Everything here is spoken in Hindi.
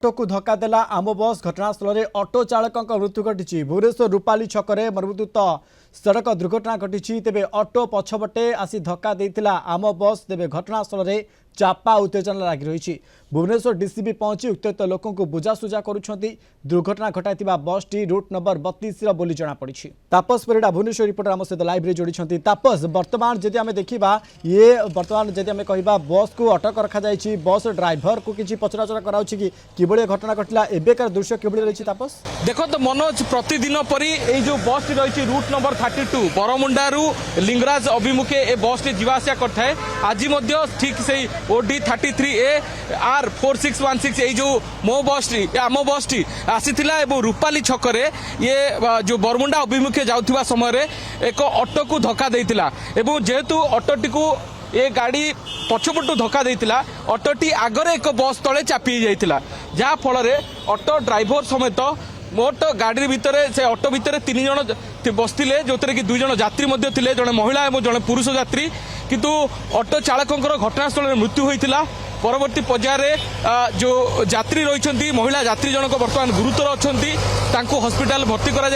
ऑटो को धक्का देला आम बस घटनास्थल में ऑटो चालक मृत्यु घटी भुवनेश्वर रूपाली छकरे मर्मृत सड़क दुर्घटना घटी तेबे ऑटो पछपटे आसी धक्का देइतिला आम बस तेबे घटनास्थल में चापा उत्तेजना लगी रही भुवनेश्वर डीसीबी पहुंची उत्त्यक्त लोकों को बुझासुझा करुछंती दुर्घटना घटाई बस टी रूट नंबर 32 बोली जनापड़ी। तापस परिडा भुवनेश्वर रिपोर्टर आम सहित लाइव जोड़ी। तापस बर्तमान जदि आम देखा ये बर्तमान जदि आम कह बस को अटक रखा जाइए बस ड्राइवर को किसी पचराचरा कराउछि कि घटना घटला एबेकार दृश्य किभଳି रही तापस देखो तो मनोज प्रतिदिन परी ये जो बस टी रही रूट नंबर 32 बरमुंडारू लिंगराज अभिमुखे ए बस टी जीवासिया करथाए आज ठीक से ओडी 33A R4616 ये जो मो बस टी आम बस टी आसीथिला एवं रूपाली छकरे ये जो बरमुंडा अभिमुखे जाउथिबा समय रे एक ऑटो को धक्का देइतिला एवं जेहेतु ऑटोटी को ये गाड़ी पछपटू धक्का देइतिला ऑटोटी आगरे एक बस तले चापी जाइतिला जहा फल रे ऑटो ड्राइवर समेत मोट गाड़ी भितर से ऑटो भितर 3 जन बसते जो कि 2 जन यात्री थे जड़े महिला और जड़े पुरुष यात्री किंतु ऑटो चालकर घटनास्थल में मृत्यु होता परवर्ती पर्यायर जो यात्री रही महिला यात्री जनक बर्तमान गुरुतर अच्छा हस्पिटाल भर्ती करा